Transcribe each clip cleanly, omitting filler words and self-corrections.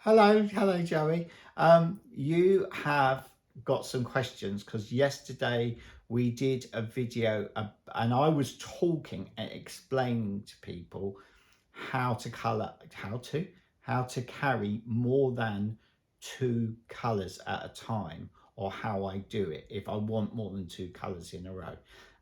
Hello. Hello, Joey. You have got some questions because yesterday we did a video and I was talking and explaining to people how to carry more than two colours at a time, or how I do it if I want more than two colours in a row.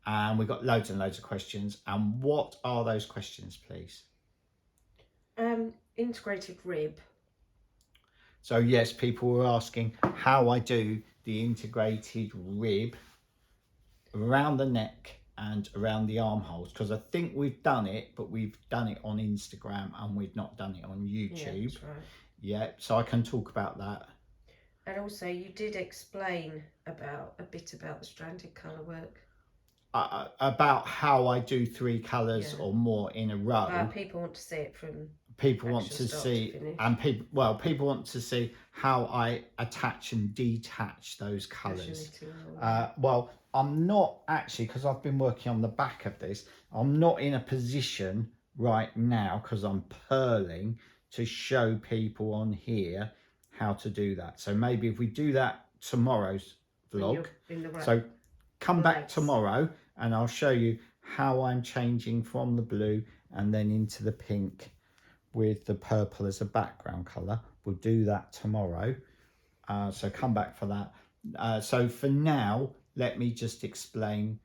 And we got loads and loads of questions. And what are those questions, please? Integrated rib. So yes, people were asking how I do the integrated rib around the neck and around the armholes, because I think we've done it, but we've done it on Instagram and we've not done it on YouTube. Yeah, that's right. Yeah, so I can talk about that. And also, you did explain a bit about the stranded colour work. About how I do three colours or more in a row. People want to see it from people want to see to and people want to see how I attach and detach those colours. Well, I'm not actually, because I've been working on the back of this, I'm not in a position right now because I'm purling to show people on here how to do that. So maybe if we do that tomorrow's vlog, so come back tomorrow and I'll show you how I'm changing from the blue and then into the pink with the purple as a background colour. We'll do that tomorrow, so come back for that. So for now, let me just explain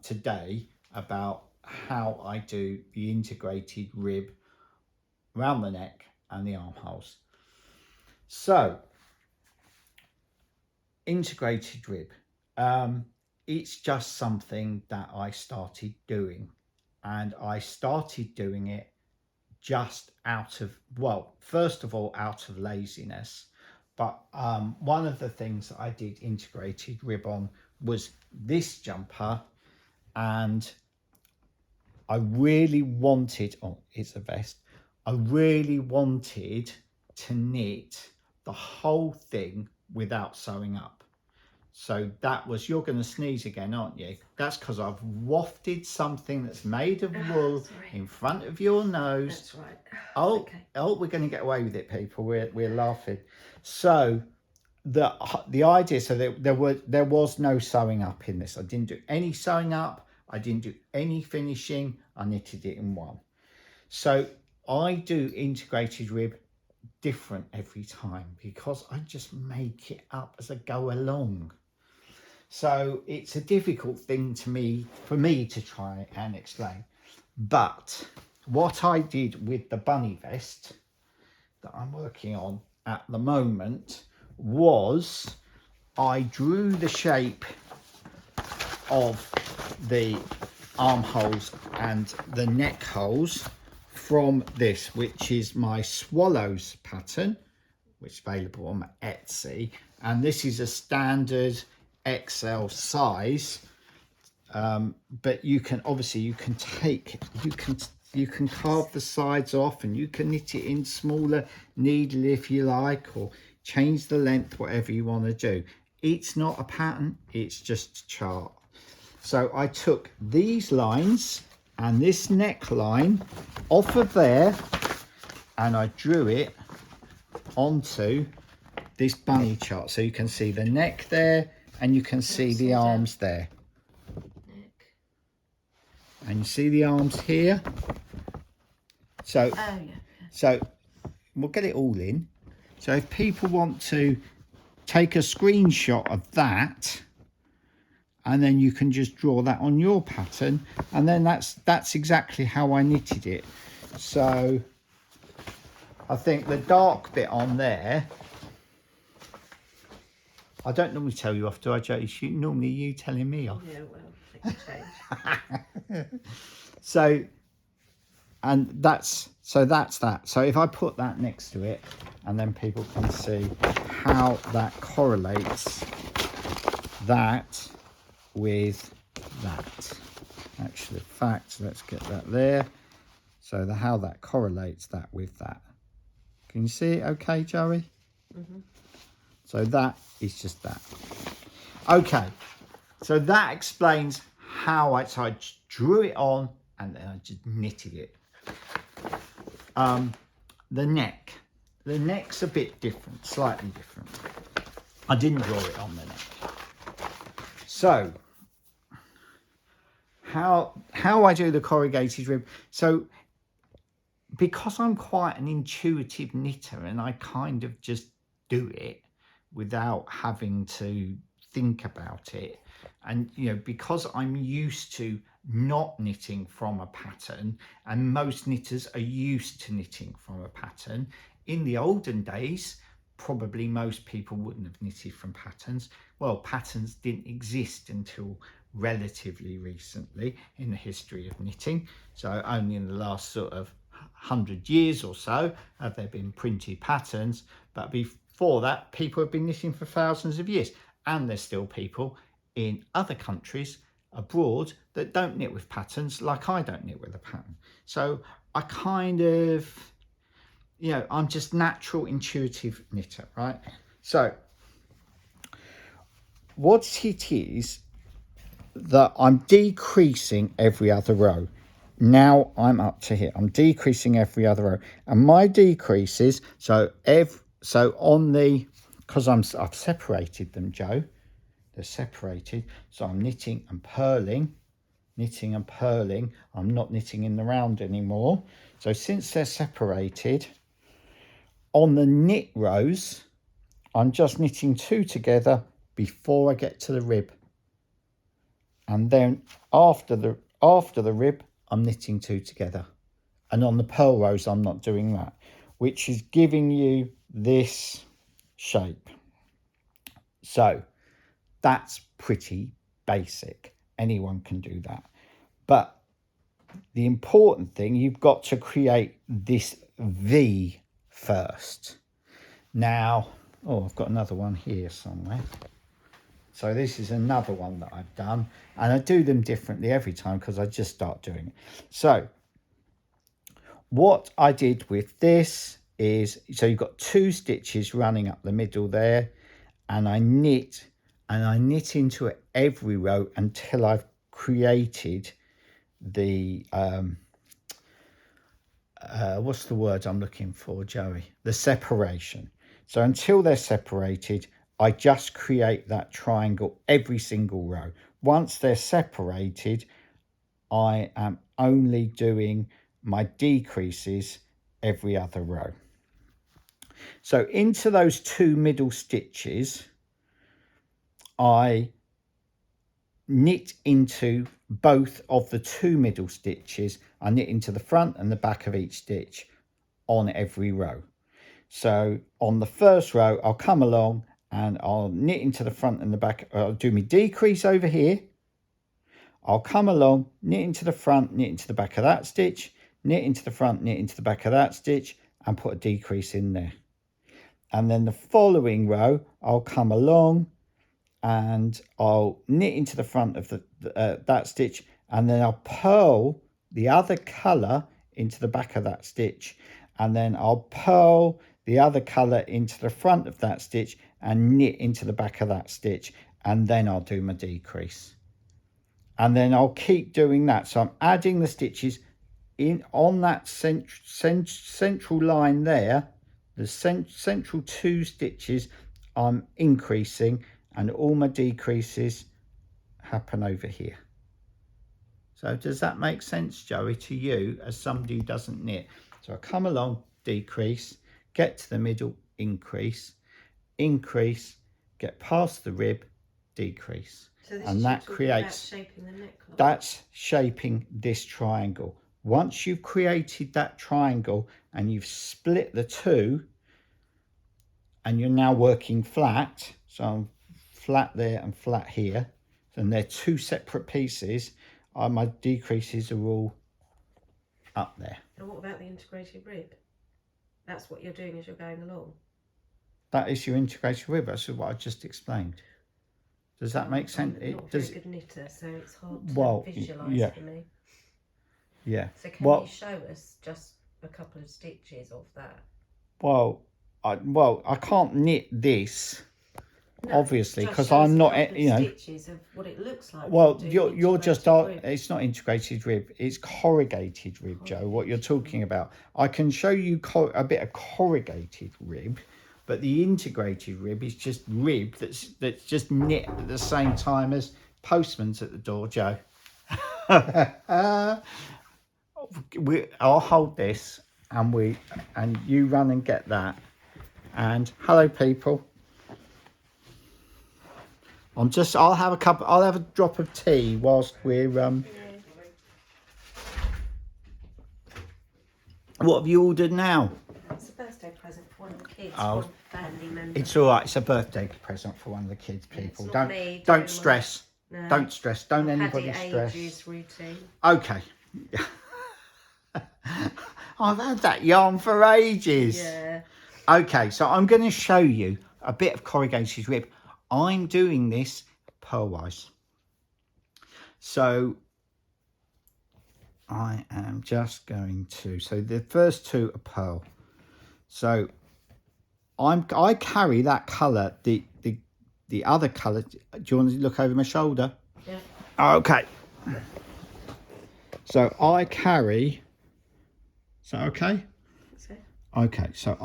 today about how I do the integrated rib around the neck and the armholes. So integrated rib, it's just something that I started doing, and I started doing it just out of, well, first of all, out of laziness. But one of the things that I did integrated rib on was this jumper, and I really wanted, oh, it's a vest, I really wanted to knit the whole thing without sewing up. So that was, you're going to sneeze again, aren't you? That's because I've wafted something that's made of wool in front of your nose. That's right. Okay. Oh, we're going to get away with it, people. We're laughing. So the idea, so there was no sewing up in this. I didn't do any sewing up. I didn't do any finishing. I knitted it in one. So I do integrated rib different every time because I just make it up as I go along. So it's a difficult thing for me to try and explain. But what I did with the bunny vest that I'm working on at the moment was I drew the shape of the armholes and the neck holes from this, which is my swallows pattern, which is available on my Etsy, and this is a standard XL size, but you can carve the sides off and you can knit it in smaller needle if you like, or change the length, whatever you want to do. It's not a pattern, it's just a chart. So I took these lines and this neckline off of there and I drew it onto this bunny chart, so you can see the neck there and you can see the arms there, and you see the arms here. So so we'll get it all in. So if people want to take a screenshot of that, and then you can just draw that on your pattern, and then that's exactly how I knitted it. So I think the dark bit on there, I don't normally tell you off, do I, Joe? Normally you telling me off. Yeah, well, things change. So that's that. So if I put that next to it, and then people can see how that correlates that with that. Actually, in fact, let's get that there. So how that correlates that with that. Can you see it okay, Joey? Mm-hmm. So that is just that. Okay, so that explains how I drew it on and then I just knitted it. The neck. the neck's a bit different, slightly different. I didn't draw it on the neck. So how I do the corrugated rib. So because I'm quite an intuitive knitter and I kind of just do it without having to think about it, and because I'm used to not knitting from a pattern, and most knitters are used to knitting from a pattern. In the olden days, probably most people wouldn't have knitted from patterns. Well, patterns didn't exist until relatively recently in the history of knitting. So only in the last sort of 100 years or so have there been printed patterns, but before that people have been knitting for thousands of years. And there's still people in other countries abroad that don't knit with patterns, like I don't knit with a pattern. So I kind of, I'm just natural intuitive knitter, right? So what it is that I'm decreasing every other row. Now I'm up to here. I'm decreasing every other row, and my decreases. So on the, because I've separated them, Joe. They're separated. So I'm knitting and purling, knitting and purling. I'm not knitting in the round anymore. So since they're separated, on the knit rows, I'm just knitting 2 together before I get to the rib. And then after the rib, I'm knitting 2 together. And on the purl rows, I'm not doing that, which is giving you this shape. So that's pretty basic. Anyone can do that. But the important thing, you've got to create this V first. Now, I've got another one here somewhere. So this is another one that I've done, and I do them differently every time because I just start doing it. So what I did with this is, so you've got 2 stitches running up the middle there, and I knit into every row until I've created the what's the word I'm looking for, Joey? The separation. So until they're separated, I just create that triangle every single row. Once they're separated, I am only doing my decreases every other row. So into those 2 middle stitches, I knit into both of the 2 middle stitches. I knit into the front and the back of each stitch on every row. So on the first row, I'll come along and I'll knit into the front and the back. I'll do my decrease over here. I'll come along, knit into the front, knit into the back of that stitch, knit into the front, knit into the back of that stitch, and put a decrease in there. And then the following row, I'll come along and I'll knit into the front of that stitch, and then I'll purl the other colour into the back of that stitch, and then I'll purl the other colour into the front of that stitch and knit into the back of that stitch, and then I'll do my decrease. And then I'll keep doing that. So I'm adding the stitches in on that central line there, the central 2 stitches I'm increasing, and all my decreases happen over here. So does that make sense, Joey, to you as somebody who doesn't knit? So I come along, decrease, get to the middle, increase, increase, get past the rib, decrease. So this and is that creates, shaping the neckline. That's shaping this triangle. Once you've created that triangle and you've split the 2, and you're now working flat, so I'm flat there and flat here, and they're 2 separate pieces, my decreases are all up there. And what about the integrated rib? That's what you're doing as you're going along. That is your integrated rib. That's what I just explained. Does that make sense? I'm not a very good knitter, so it's hard to visualise for me. Yeah. So can you show us just a couple of stitches of that? Well, I can't knit this No, obviously, just because show us I'm a not, couple of you know. stitches of what it looks like. Well, when you do you're just integrated rib. it's not integrated rib, it's corrugated rib, Joe. What you're talking about? I can show you a bit of corrugated rib, but the integrated rib is just rib that's just knit at the same time as postman's at the door, Joe. I'll hold this, and you run and get that. And hello, people. I'll have a drop of tea whilst we're What have you ordered now? It's a birthday present for one of the kids. Oh. One family member. It's all right. It's a birthday present for one of the kids. People, It's not me don't doing stress. No. Don't stress. Don't I've anybody had it stress. ages routine. Okay. I've had that yarn for ages. Yeah. Okay, so I'm going to show you a bit of corrugated rib. I'm doing this purlwise. So I am just going to, so the first two are pearl. So I carry that colour, the other colour. Do you want to look over my shoulder? Yeah. Okay. So I carry, is that okay? Okay, so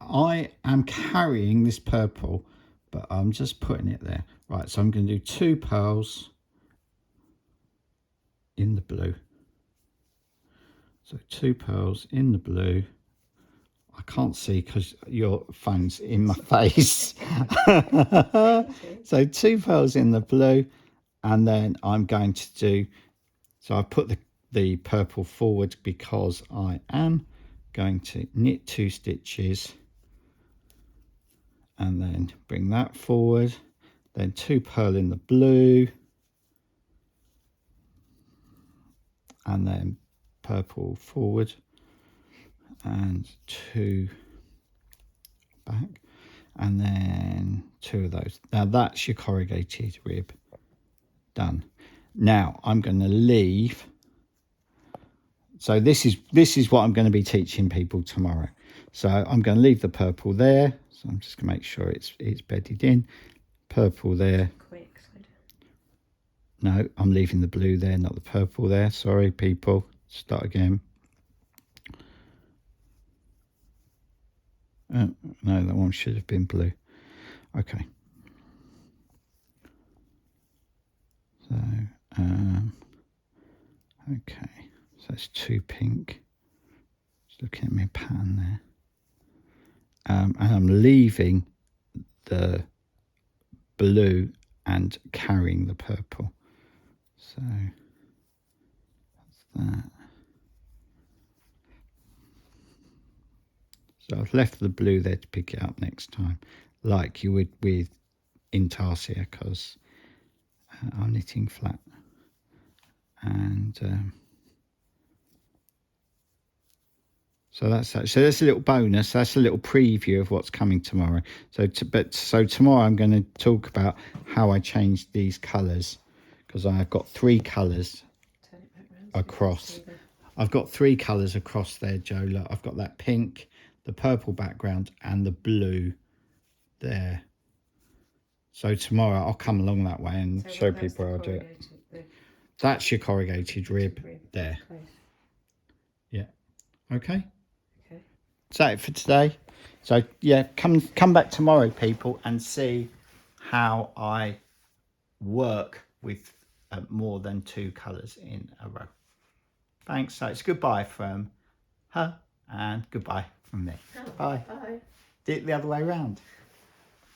I am carrying this purple, but I'm just putting it there. Right, so I'm going to do 2 pearls in the blue. So 2 pearls in the blue. I can't see because your phone's in my face. So 2 pearls in the blue, and then I'm going to do, so I put the purple forward because I am going to knit 2 stitches and then bring that forward, then 2 pearl in the blue, and then purple forward and 2 back, and then 2 of those. Now that's your corrugated rib done. Now I'm going to leave. So this is what I'm going to be teaching people tomorrow. So I'm going to leave the purple there. So I'm just going to make sure it's bedded in. Purple there. Quick. No, I'm leaving the blue there, not the purple there. Sorry, people. Start again. No, that one should have been blue. Okay. So, okay. So that's 2 pink. Just looking at my pattern there. And I'm leaving the blue and carrying the purple. So that's that. So I've left the blue there to pick it up next time, like you would with intarsia, because I'm knitting flat. And so that's that. So that's a little bonus. That's a little preview of what's coming tomorrow. So tomorrow I'm going to talk about how I changed these colours, because I've got 3 colours across. I've got 3 colours across there, Joe. Look, I've got that pink, the purple background, and the blue there. So tomorrow I'll come along that way and show people how I do it. That's your corrugated rib there. Yeah. Okay. Is that it for today? So yeah, come back tomorrow, people, and see how I work with more than 2 colours in a row. Thanks. So it's goodbye from her and goodbye from me. Oh, bye. Bye. Do it the other way around.